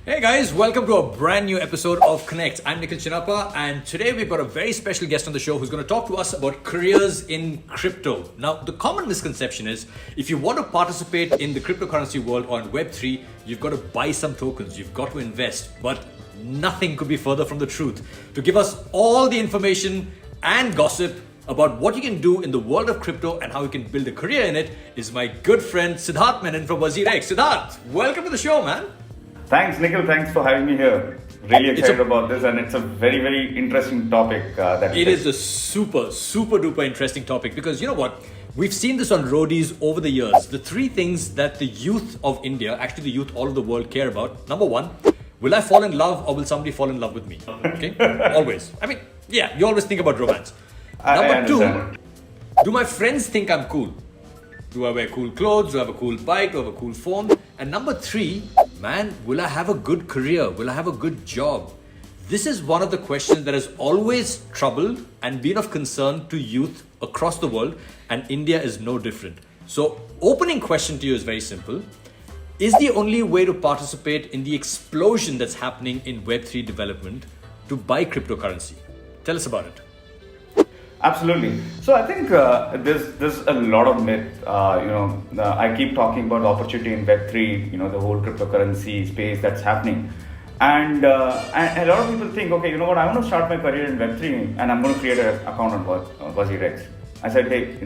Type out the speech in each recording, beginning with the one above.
Hey guys, welcome to a brand new episode of Connect. I'm Nikhil Chinapa, and today we've got a very special guest on the show who's going to talk to us about careers in crypto. Now, the common misconception is if you want to participate in the cryptocurrency world on Web3, you've got to buy some tokens, you've got to invest, but nothing could be further from the truth. To give us all the information and gossip about what you can do in the world of crypto and how you can build a career in it is my good friend Siddharth Menon from WazirX. Siddharth, welcome to the show, man. Thanks, Nikhil. Thanks for having me here. Really excited about this, and it's a very, very interesting topic. It is a super duper interesting topic because you know what? We've seen this on roadies over the years. The three things that the youth of India, actually the youth all over the world care about. Number one, will I fall in love or will somebody fall in love with me? Okay? Always. I mean, yeah, you always think about romance. Number two, do my friends think I'm cool? Do I wear cool clothes? Do I have a cool bike? Do I have a cool phone? And number three, man, will I have a good career? Will I have a good job? This is one of the questions that has always troubled and been of concern to youth across the world, and India is no different. So, opening question to you is very simple. Is the only way to participate in the explosion that's happening in Web3 development to buy cryptocurrency? Tell us about it. Absolutely. So I think there's a lot of myth. I keep talking about opportunity in Web3. The whole cryptocurrency space that's happening, and a lot of people think, okay, you know what? I want to start my career in Web3, and I'm going to create an account on WazirX. I said, hey,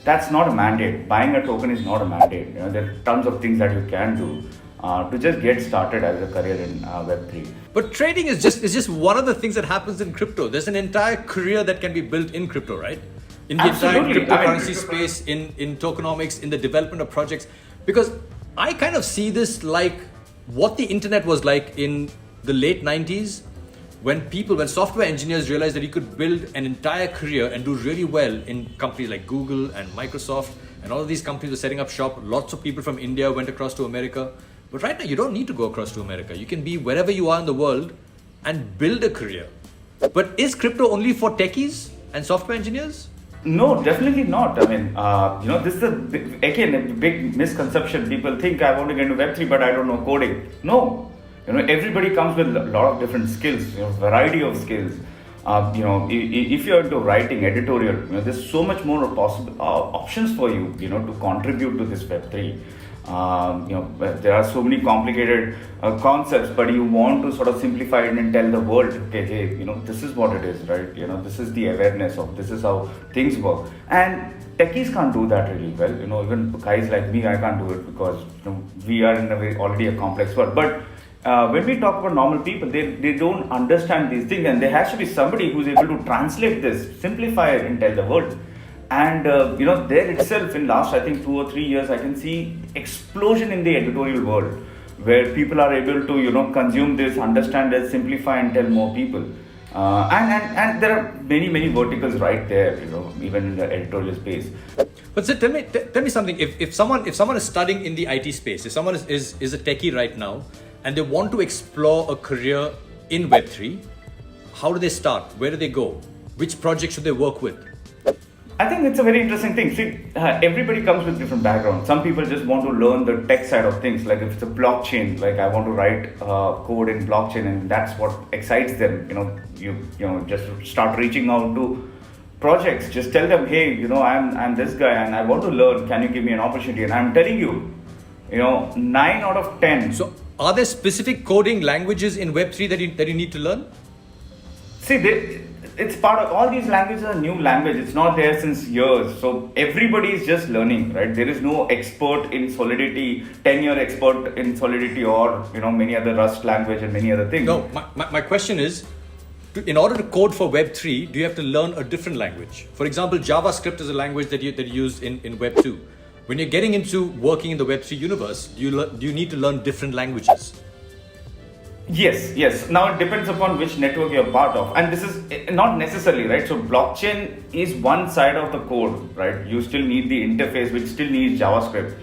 that's not a mandate. Buying a token is not a mandate. There are tons of things that you can do to just get started as a career in Web3. But trading is just one of the things that happens in crypto. There's an entire career that can be built in crypto, right? In the Absolutely. entire cryptocurrency space, in tokenomics, in the development of projects. Because I kind of see this like what the internet was like in the late 90s when software engineers realized that you could build an entire career and do really well in companies like Google and Microsoft, and all of these companies were setting up shop. Lots of people from India went across to America. But right now, you don't need to go across to America. You can be wherever you are in the world and build a career. But is crypto only for techies and software engineers? No, definitely not. I mean, this is a big misconception. People think I want to get into Web3, but I don't know coding. No, everybody comes with a lot of different skills, variety of skills. If you're into writing, editorial, there's so much more possible options for you, to contribute to this Web3. There are so many complicated concepts, but you want to sort of simplify it and tell the world, okay, hey, this is what it is, right? This is the awareness of this is how things work. And techies can't do that really well. Even guys like me, I can't do it because we are in a way already a complex world. But when we talk about normal people, they don't understand these things, and there has to be somebody who's able to translate this, simplify it, and tell the world. And there itself, in last I think 2 or 3 years, I can see explosion in the editorial world, where people are able to consume this, understand it, simplify, and tell more people. And there are many verticals right there, even in the editorial space. But Sid, tell me something. If someone is studying in the IT space, if someone is a techie right now, and they want to explore a career in Web3, how do they start? Where do they go? Which project should they work with? I think it's a very interesting thing. See, everybody comes with different backgrounds. Some people just want to learn the tech side of things. Like if it's a blockchain, like I want to write code in blockchain, and that's what excites them. You just start reaching out to projects. Just tell them, hey, I'm this guy and I want to learn. Can you give me an opportunity? And I'm telling you, 9 out of 10. So, are there specific coding languages in Web3 that you need to learn? See, it's part of all these languages are new language. It's not there since years. So everybody is just learning, right? There is no expert in Solidity, 10-year expert in Solidity, or many other Rust language and many other things. No, my question is, in order to code for Web3, do you have to learn a different language? For example, JavaScript is a language that you use in Web2. When you're getting into working in the Web3 universe, do you need to learn different languages? Yes. Now it depends upon which network you're part of, and this is not necessarily right. So blockchain is one side of the code, right? You still need the interface, which still needs JavaScript.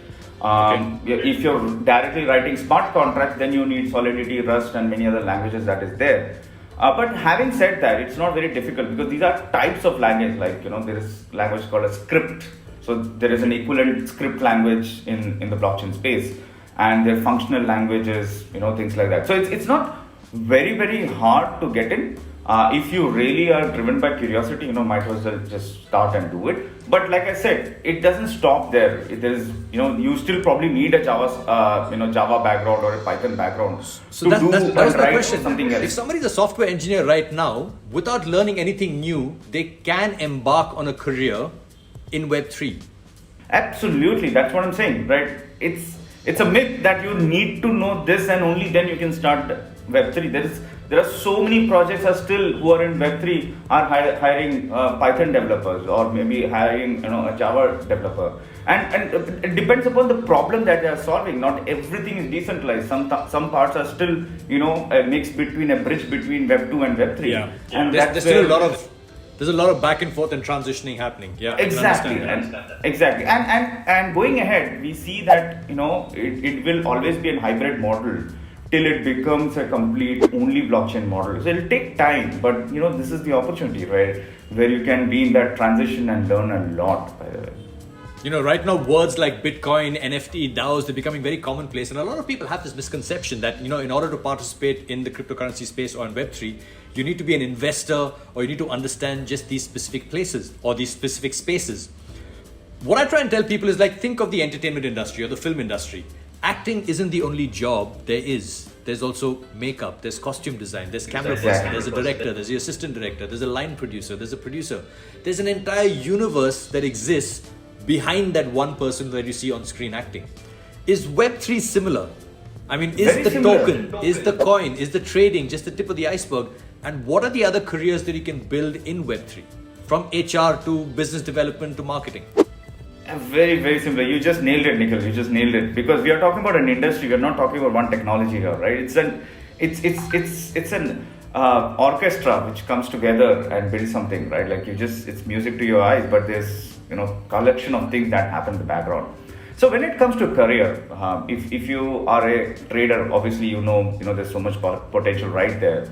If you're directly writing smart contracts, then you need Solidity, Rust, and many other languages that is there. But having said that, it's not very difficult because these are types of language. Like there is language called a script. So there is an equivalent script language in the blockchain space. and their functional languages, things like that. So it's not very hard to get in. If you really are driven by curiosity, might as well just start and do it. But like I said, it doesn't stop there. It is, you still probably need a Java background or a Python background so that was my question. Something else. If somebody is a software engineer right now, without learning anything new, they can embark on a career in Web3. Absolutely, that's what I'm saying, right? It's a myth that you need to know this and only then you can start Web3. There are so many projects who are in Web3 are hiring Python developers or maybe hiring a Java developer, and it depends upon the problem that they are solving. Not everything is decentralized. Some parts are still a mix between a bridge between Web2 and Web3. Yeah, and there's still a lot of back and forth and transitioning happening. Yeah, exactly, exactly. And going ahead, we see that it will always be a hybrid model till it becomes a complete only blockchain model. So it'll take time, but this is the opportunity, right, where you can be in that transition and learn a lot. By the way, right now words like Bitcoin, NFT, DAOs, they're becoming very commonplace, and a lot of people have this misconception that in order to participate in the cryptocurrency space or in Web3, you need to be an investor or you need to understand just these specific places or these specific spaces. What I try and tell people is think of the entertainment industry or the film industry. Acting isn't the only job there is. There's also makeup, there's costume design, there's camera person, there's a director, there's the assistant director, there's a line producer, there's a producer. There's an entire universe that exists behind that one person that you see on screen acting. Is Web3 similar? I mean, is the token, is the coin, is the trading just the tip of the iceberg? And what are the other careers that you can build in Web3? From HR to business development to marketing? Very similar. You just nailed it, Nikhil. You just nailed it. Because we are talking about an industry. We are not talking about one technology here, right? It's an orchestra which comes together and builds something, right? It's music to your eyes, but there's collection of things that happen in the background. So when it comes to career, if you are a trader, obviously there's so much potential right there.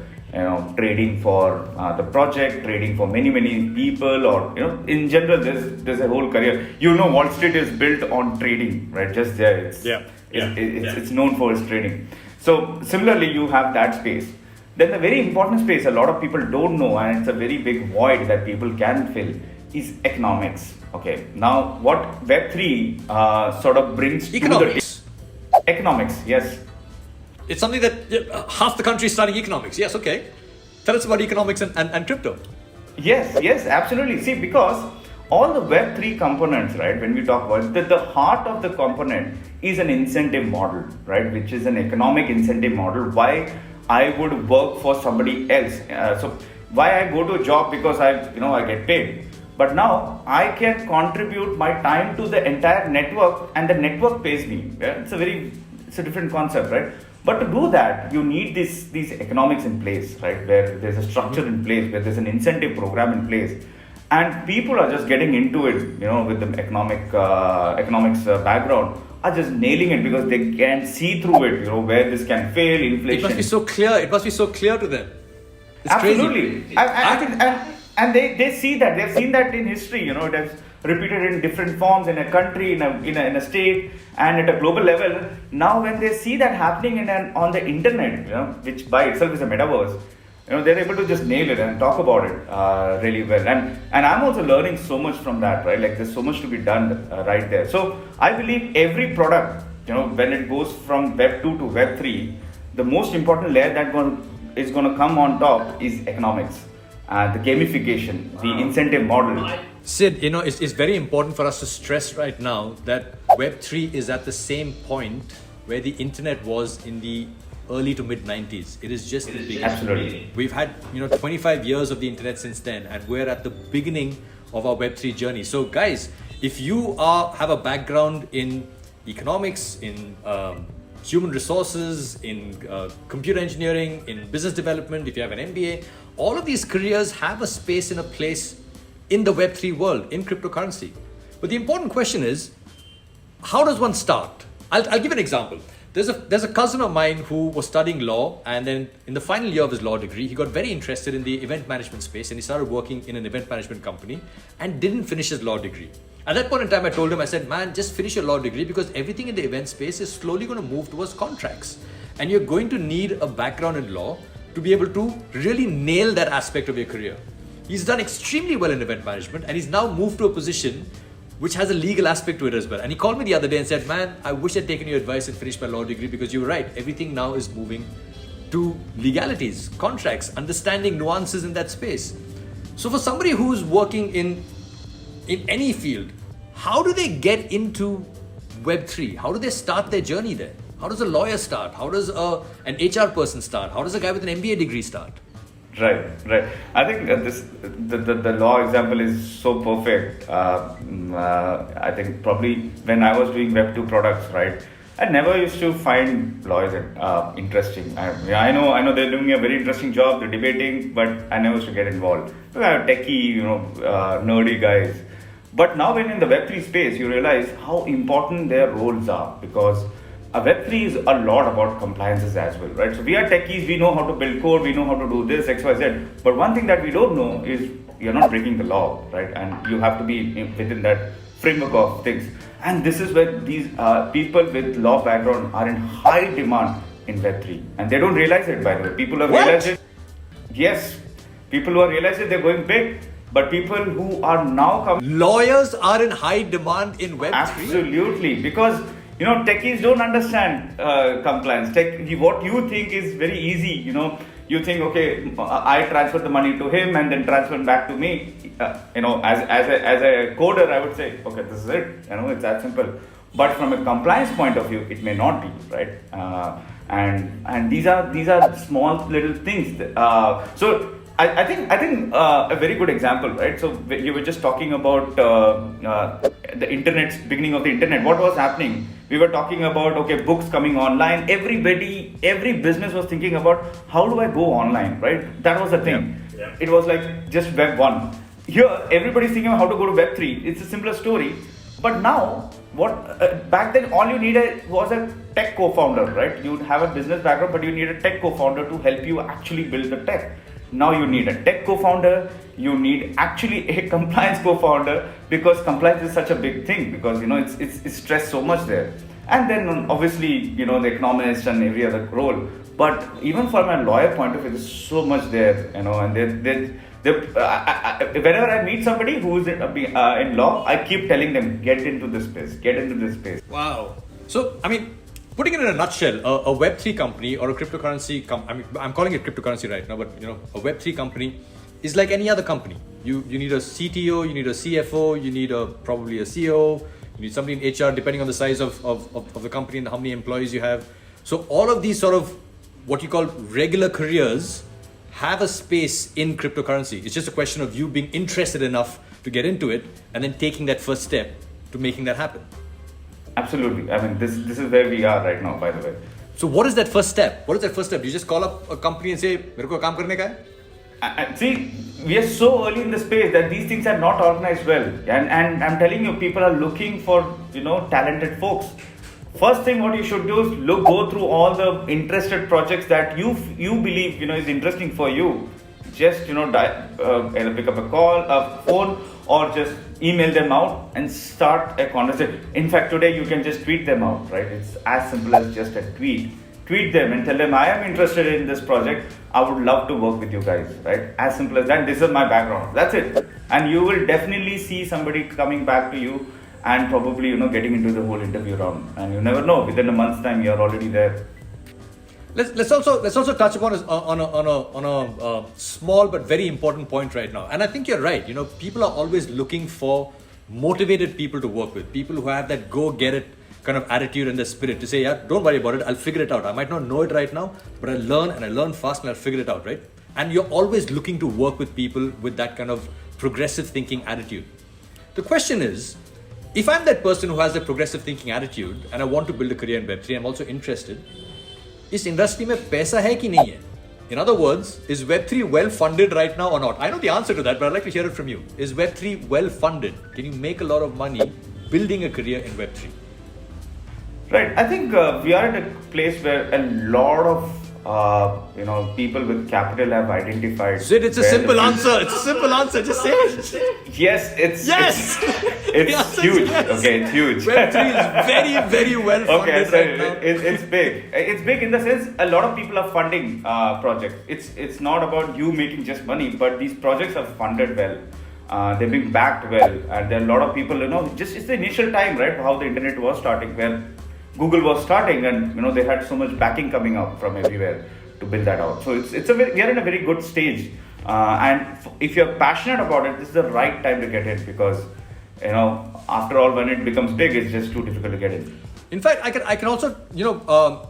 Trading for the project, trading for many people, or in general, there's a whole career. Wall Street is built on trading, right? Just there, it's known for its trading. So similarly, you have that space. Then the very important space a lot of people don't know, and it's a very big void that people can fill, is economics. Okay, now what Web3 sort of brings economics. Economics, yes. It's something that half the country is studying economics. Yes, okay. Tell us about economics and crypto. Yes, absolutely. See, because all the Web3 components, right, when we talk about it, the heart of the component is an incentive model, right, which is an economic incentive model. Why I would work for somebody else. So why I go to a job because I get paid. But now I can contribute my time to the entire network and the network pays me. Yeah? It's a different concept, right? But to do that, you need these economics in place, right? Where there's a structure in place, where there's an incentive program in place, and people are just getting into it, with the economics background, are just nailing it because they can see through it, where this can fail, inflation. It must be so clear. It must be so clear to them. It's absolutely, crazy. And they see that. They've seen that in history. It has repeated in different forms in a country, in a state, and at a global level. Now, when they see that happening on the internet, which by itself is a metaverse, they're able to just nail it and talk about it really well. And I'm also learning so much from that, right? There's so much to be done right there. So I believe every product, when it goes from Web 2 to Web 3, the most important layer that is going to come on top is economics. The gamification, the incentive model. Sid, it's very important for us to stress right now that Web3 is at the same point where the internet was in the early to mid 90s. It is just the beginning. Absolutely. We've had 25 years of the internet since then, and we're at the beginning of our Web3 journey. So guys, if you have a background in economics, in human resources, in computer engineering, in business development, if you have an MBA, all of these careers have a space and a place in the Web3 world, in cryptocurrency. But the important question is, how does one start? I'll give an example. There's a cousin of mine who was studying law, and then in the final year of his law degree, he got very interested in the event management space, and he started working in an event management company and didn't finish his law degree. At that point in time, I told him, I said, man, just finish your law degree because everything in the event space is slowly going to move towards contracts. And you're going to need a background in law to be able to really nail that aspect of your career. He's done extremely well in event management and he's now moved to a position which has a legal aspect to it as well. And he called me the other day and said, man, I wish I'd taken your advice and finished my law degree because you were right. Everything now is moving to legalities, contracts, understanding nuances in that space. So for somebody who's working in any field, how do they get into Web3? How do they start their journey there? How does a lawyer start? How does an HR person start? How does a guy with an MBA degree start? Right. I think the law example is so perfect. I think probably when I was doing Web2 products, right, I never used to find lawyers interesting. I know they're doing a very interesting job, they're debating, but I never used to get involved. Techie, nerdy guys. But now when in the Web3 space, you realize how important their roles are, because Web3 is a lot about compliances as well, right? So we are techies, we know how to build code, we know how to do this, X, Y, Z. But one thing that we don't know is you're not breaking the law, right? And you have to be within that framework of things. And this is where these people with law background are in high demand in Web3. And they don't realize it, by the way. People have realized it. Yes, people who have realized it, they're going big. But people who are now coming... Lawyers are in high demand in Web3? Absolutely. Because, techies don't understand compliance. What you think is very easy. You think, okay, I transfer the money to him and then transfer it back to me. As a coder, I would say, okay, this is it. It's that simple. But from a compliance point of view, it may not be, right? And these are small little things. So I think a very good example, right? So you were just talking about the internet, beginning of the internet. What was happening? We were talking about, okay, books coming online. Every business was thinking about how do I go online, right? That was the thing. Yeah. It was like just Web 1. Here, everybody's thinking of how to go to Web 3. It's a similar story. But now, back then, all you needed was a tech co-founder, right? You'd have a business background, but you need a tech co-founder to help you actually build the tech. Now you need a tech co-founder, you need actually a compliance co-founder, because compliance is such a big thing, because it's stressed so much there. And then obviously the economist and every other role. But even from a lawyer point of view, there's so much there, and whenever I meet somebody who's in law, I keep telling them, get into this space. Wow. So putting it in a nutshell, a Web3 company or a cryptocurrency I'm calling it cryptocurrency right now, but a Web3 company is like any other company. You need a CTO, you need a CFO, you need probably a CEO, you need somebody in HR, depending on the size of the company and how many employees you have. So all of these sort of what you call regular careers have a space in cryptocurrency. It's just a question of you being interested enough to get into it and then taking that first step to making that happen. Absolutely. This is where we are right now, by the way. So what is that first step? Do you just call up a company and say, "Mere ko kaam karne ka hai?" See, we are so early in the space that these things are not organized well. And I'm telling you, people are looking for, talented folks. First thing what you should do is go through all the interested projects that you believe, is interesting for you. Just, either pick up a phone, or just email them out and start a conversation. In fact, today you can just tweet them out, right? It's as simple as just a tweet. Tweet them and tell them, I am interested in this project. I would love to work with you guys, right? As simple as that. This is my background. That's it. And you will definitely see somebody coming back to you and probably, getting into the whole interview round. And you never know, within a month's time, you're already there. Let's also touch upon on a small but very important point right now. And I think you're right. People are always looking for motivated people to work with, people who have that go get it kind of attitude and the spirit to say, yeah, don't worry about it. I'll figure it out. I might not know it right now, but I learn fast and I'll figure it out, right? And you're always looking to work with people with that kind of progressive thinking attitude. The question is, if I'm that person who has that progressive thinking attitude and I want to build a career in Web3, I'm also interested, is industry mein paisa hai ki nahi hai? In other words, is Web3 well funded right now or not? I know the answer to that, but I'd like to hear it from you. Is Web3 well funded? Can you make a lot of money building a career in Web3? Right. I think we are at a place where a lot of people with capital have identified. Sid, it's a simple answer. It's a simple answer. Just say it. Yes, it's Yes. it's huge. Yes. Okay, it's huge. Web3 is very, very well funded Okay, so right now. it's big. It's big in the sense a lot of people are funding projects. It's not about you making just money, but these projects are funded well. They're being backed well, and there are a lot of people. Just it's the initial time, right? How the internet was starting, where Google was starting, and they had so much backing coming up from everywhere to build that out. So we are in a very good stage, and if you're passionate about it, this is the right time to get in, because after all, when it becomes big, it's just too difficult to get in. In fact, I can also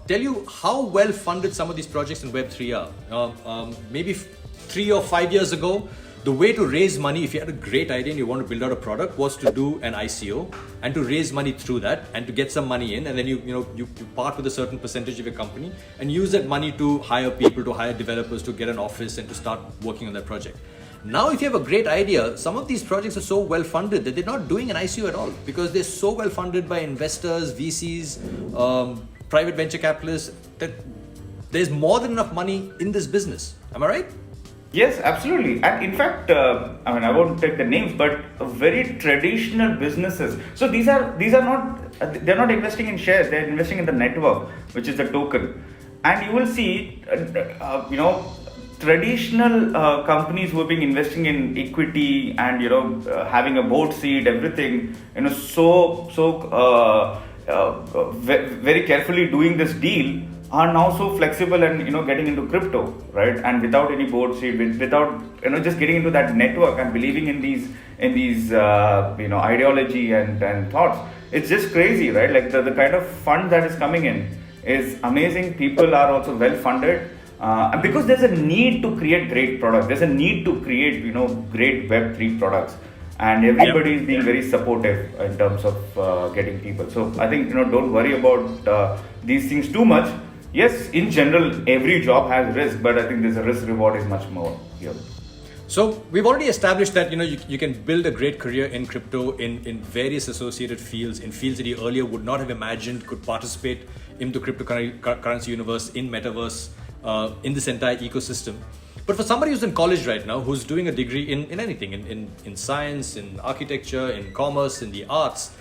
tell you how well funded some of these projects in Web3 are. Maybe 3 or 5 years ago, the way to raise money, if you had a great idea and you want to build out a product, was to do an ICO and to raise money through that and to get some money in, and then you part with a certain percentage of your company and use that money to hire people, to hire developers, to get an office and to start working on that project. Now, if you have a great idea, some of these projects are so well funded that they're not doing an ICO at all, because they're so well funded by investors, VCs, private venture capitalists, that there's more than enough money in this business. Am I right? Yes, absolutely. And in fact, I won't take the names, but very traditional businesses. So these are not, they're not investing in shares, they're investing in the network, which is the token. And you will see, traditional companies who have been investing in equity and, having a board seat, everything, very carefully doing this deal, are now so flexible and getting into crypto, right? And without any board seat, without just getting into that network and believing in these ideology and thoughts. It's just crazy, right? Like the kind of fund that is coming in is amazing. People are also well funded, and because there's a need to create great products. There's a need to create great Web3 products. And everybody is being very supportive in terms of getting people. So I think don't worry about these things too much. Yes, in general, every job has risk, but I think there's a risk reward is much more here. So we've already established that you can build a great career in crypto in various associated fields, in fields that you earlier would not have imagined could participate in the cryptocurrency universe, in metaverse, in this entire ecosystem. But for somebody who's in college right now, who's doing a degree in anything, in science, in architecture, in commerce, in the arts,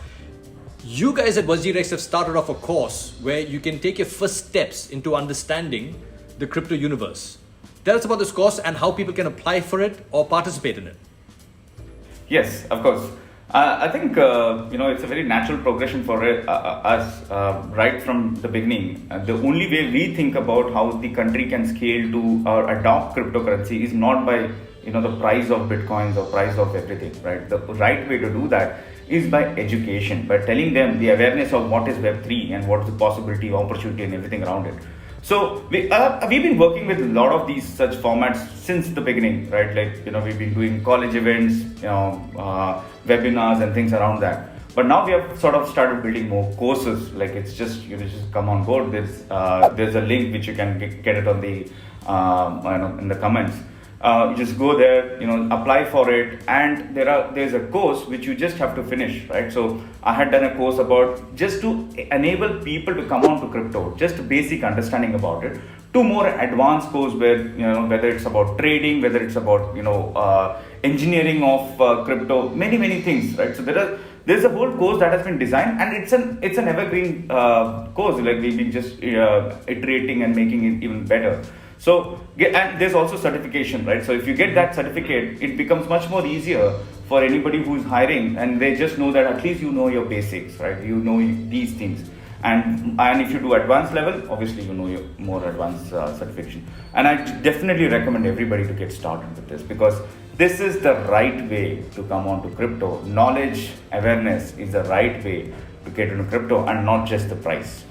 you guys at WazirX have started off a course where you can take your first steps into understanding the crypto universe. Tell us about this course and how people can apply for it or participate in it. Yes, of course. I think it's a very natural progression for us right from the beginning. The only way we think about how the country can scale to or adopt cryptocurrency is not by the price of bitcoins or price of everything, right? The right way to do that is by education, by telling them the awareness of what is Web3 and what is the possibility, opportunity, and everything around it. So we've been working with a lot of these such formats since the beginning, right? Like we've been doing college events, webinars and things around that. But now we have sort of started building more courses. Like it's just just come on board. There's a link which you can get it on the in the comments. You just go there, apply for it, and there's a course which you just have to finish, right? So I had done a course about just to enable people to come on to crypto, just basic understanding about it, to more advanced course where whether it's about trading, whether it's about engineering of crypto, many things, right? So there's a whole course that has been designed, and it's an evergreen course. Like we've been just iterating and making it even better. So, and there's also certification, right? So if you get that certificate, it becomes much more easier for anybody who's hiring, and they just know that at least your basics, right? You know these things. And if you do advanced level, obviously your more advanced certification. And I definitely recommend everybody to get started with this, because this is the right way to come on to crypto. Knowledge, awareness is the right way to get into crypto, and not just the price.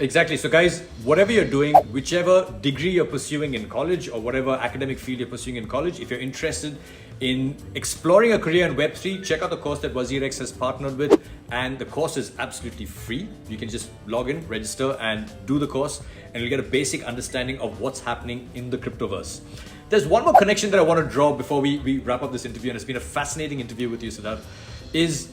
Exactly. So guys, whatever you're doing, whichever degree you're pursuing in college or whatever academic field you're pursuing in college, if you're interested in exploring a career in Web3, check out the course that WazirX has partnered with. And the course is absolutely free. You can just log in, register, and do the course, and you'll get a basic understanding of what's happening in the cryptoverse. There's one more connection that I want to draw before we wrap up this interview, and it's been a fascinating interview with you, Siddharth, is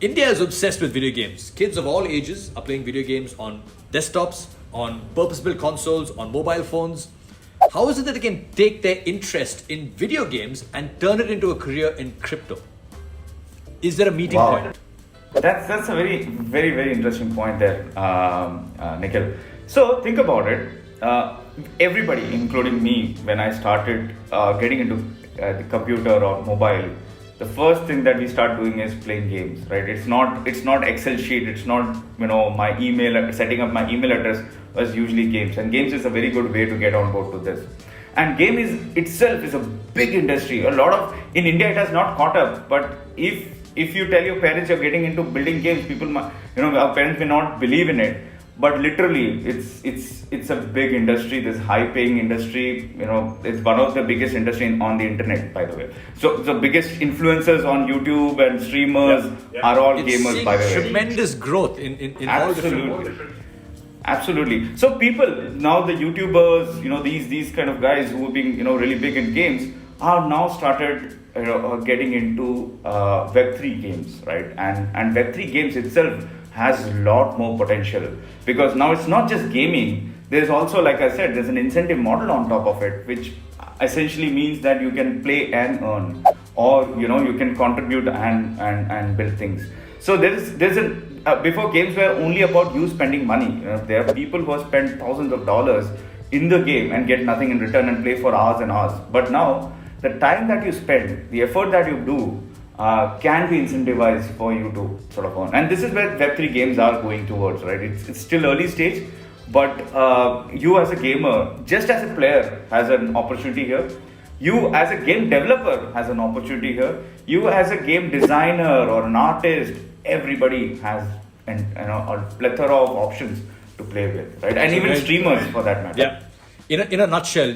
India is obsessed with video games. Kids of all ages are playing video games on desktops, on purpose-built consoles, on mobile phones. How is it that they can take their interest in video games and turn it into a career in crypto? Is there a meeting point? That's a very interesting point there, Nikhil. So think about it. Everybody, including me, when I started getting into the computer or mobile, the first thing that we start doing is playing games, right? It's not Excel sheet. It's not my email, setting up my email address was usually games, and games is a very good way to get on board to this. And game itself is a big industry. In India it has not caught up, but if you tell your parents you're getting into building games, our parents may not believe in it. But literally, it's a big industry. This high-paying industry, it's one of the biggest industry on the internet, by the way. So the biggest influencers on YouTube and streamers are all gamers, by the way. Tremendous growth in all different. Absolutely. So people now, the YouTubers, these kind of guys who have been really big in games are now started getting into Web3 games, right? And Web3 games itself has a lot more potential, because now it's not just gaming. There's also, like I said, there's an incentive model on top of it, which essentially means that you can play and earn, or you can contribute and build things. So before, games were only about you spending money. There are people who have spent thousands of dollars in the game and get nothing in return and play for hours and hours. But now the time that you spend, the effort that you do, can be incentivized for you to sort of earn. And this is where Web3 games are going towards, right? It's still early stage, but you as a gamer, just as a player, has an opportunity here. You as a game developer has an opportunity here. You as a game designer or an artist, everybody has a plethora of options to play with, right? And even streamers, for that matter. Yeah. In a nutshell,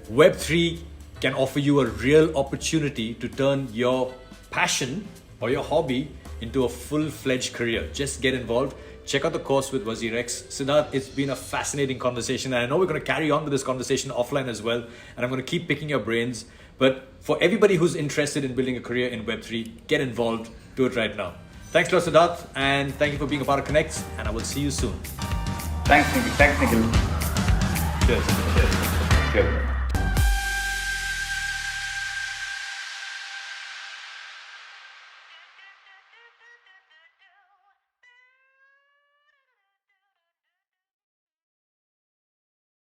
Web3 can offer you a real opportunity to turn your passion or your hobby into a full-fledged career. Just get involved. Check out the course with WazirX. Siddharth, it's been a fascinating conversation, and I know we're going to carry on with this conversation offline as well, and I'm going to keep picking your brains. But for everybody who's interested in building a career in Web3, get involved. Do it right now. Thanks a lot, Siddharth, and thank you for being a part of Connects, and I will see you soon. Thanks, Nikhil. Cheers. Cheers.